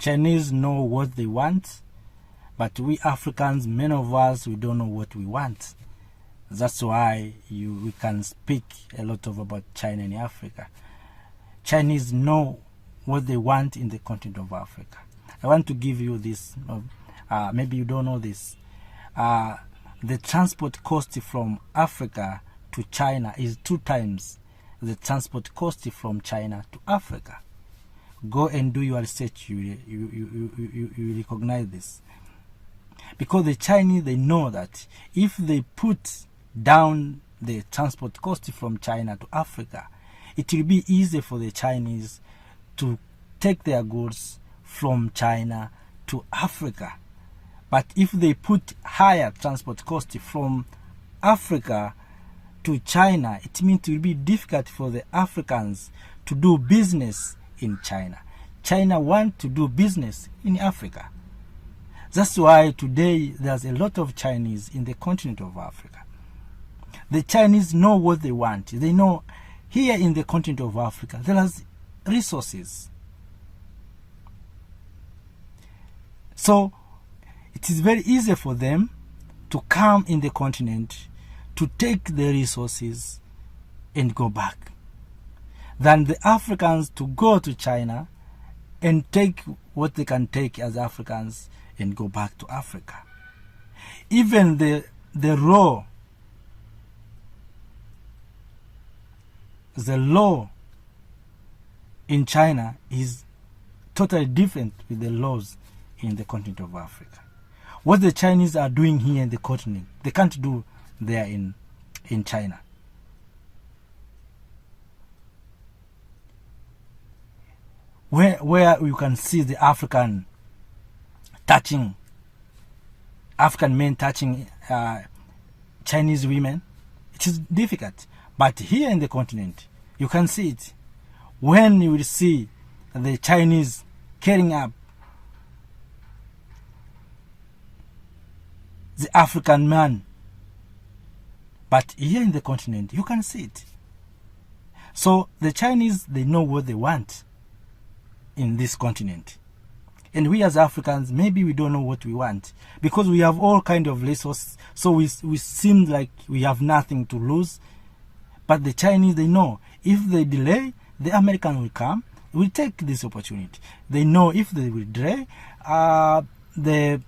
Chinese know what they want, but we Africans, many of us, we don't know what we want. That's why we can speak a lot about China and Africa. Chinese know what they want in the continent of Africa. I want to give you this. Maybe you don't know this. The transport cost from Africa to China is 2 times the transport cost from China to Africa. Go and do your research. You recognize this. Because the Chinese, they know that if they put down the transport cost from China to Africa, it will be easy for the Chinese to take their goods from China to Africa. But if they put higher transport cost from Africa to China, it means it will be difficult for the Africans to do business in China. China wants to do business in Africa. That's why today there's a lot of Chinese in the continent of Africa. The Chinese know what they want. They know here in the continent of Africa there are resources. So it is very easy for them to come in the continent to take the resources and go back than the Africans to go to China and take what they can take as Africans and go back to Africa. Even the law in China is totally different with the laws in the continent of Africa. What the Chinese are doing here in the continent, they can't do there in China. Where you can see the African men touching Chinese women, it is difficult. But here in the continent, you can see it. When you will see the Chinese carrying up the African man, but here in the continent, you can see it. So the Chinese, they know what they want in this continent. And we as Africans, maybe we don't know what we want because we have all kind of resources. So we seem like we have nothing to lose. But the Chinese, they know if they delay, the American will come, will take this opportunity. They know if they will delay, the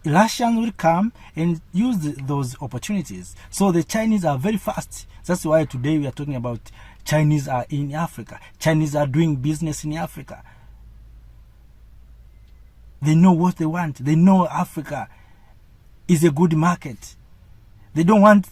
Russians will come and use those opportunities. So the Chinese are very fast. That's why today we are talking about Chinese are in Africa. Chinese are doing business in Africa. They know what they want. They know Africa is a good market. They don't want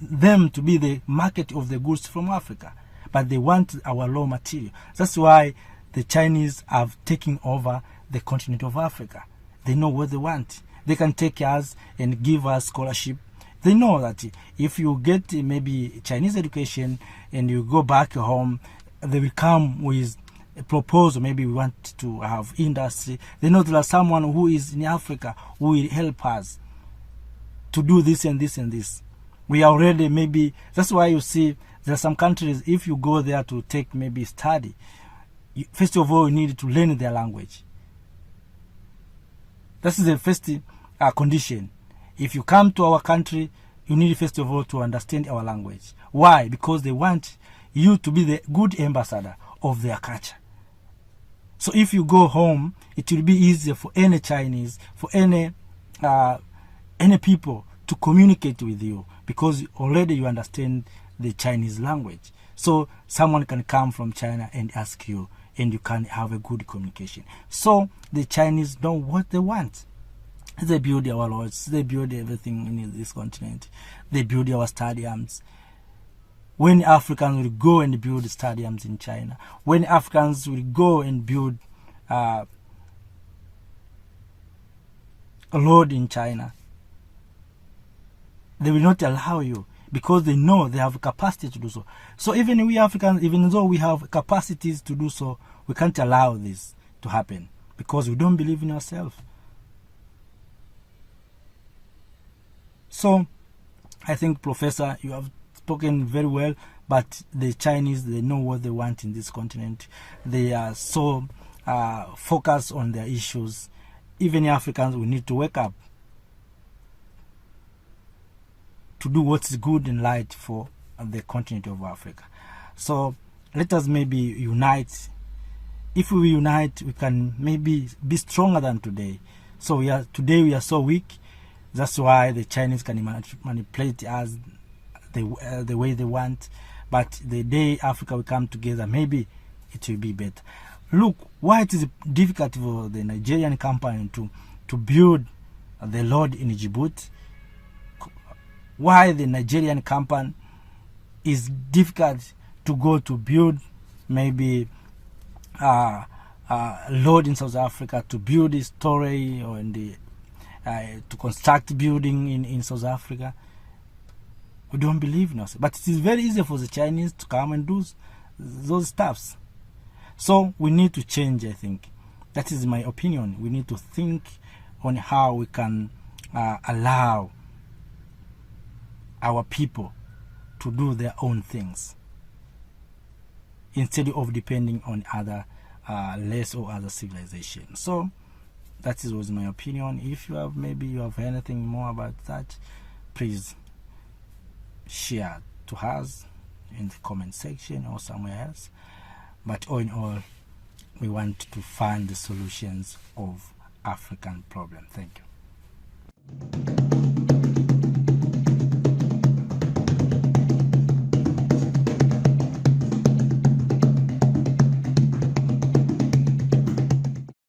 them to be the market of the goods from Africa, but they want our raw material. That's why the Chinese have taken over the continent of Africa. They know what they want. They can take us and give us scholarship. They know that if you get maybe Chinese education and you go back home, they will come with a proposal. Maybe we want to have industry. They know there is someone who is in Africa who will help us to do this and this and this. We are already maybe, that's why you see there are some countries, if you go there to take maybe study, first of all you need to learn their language. That's the first condition. If you come to our country, you need first of all to understand our language. Why? Because they want you to be the good ambassador of their culture. So if you go home, it will be easier for any Chinese, for any people to communicate with you because already you understand the Chinese language. So someone can come from China and ask you, and you can have a good communication. So the Chinese know what they want. They build our roads, they build everything in this continent. They build our stadiums. When Africans will go and build stadiums in China, when Africans will go and build a road in China, they will not allow you because they know they have capacity to do so. So even we Africans, even though we have capacities to do so, we can't allow this to happen because we don't believe in ourselves. So I think, Professor, you have spoken very well, but the Chinese, they know what they want in this continent. They are so focus on their issues. Even Africans, we need to wake up to do what's good and right for the continent of Africa. So let us maybe unite. If we unite, we can maybe be stronger than today. So today we are so weak. That's why the Chinese can manipulate us the way they want. But the day Africa will come together, maybe it will be better. Look, why it is difficult for the Nigerian company to build the road in Djibouti. Why the Nigerian company is difficult to go to build maybe road in South Africa, to build a story or to construct building in South Africa. We don't believe in us. But it is very easy for the Chinese to come and do those stuffs. So we need to change, I think. That is my opinion. We need to think on how we can allow our people to do their own things instead of depending on other race or other civilizations. So that was my opinion. If you have anything more about that, please share to us in the comment section or somewhere else. But all in all, we want to find the solutions of African problem. Thank you.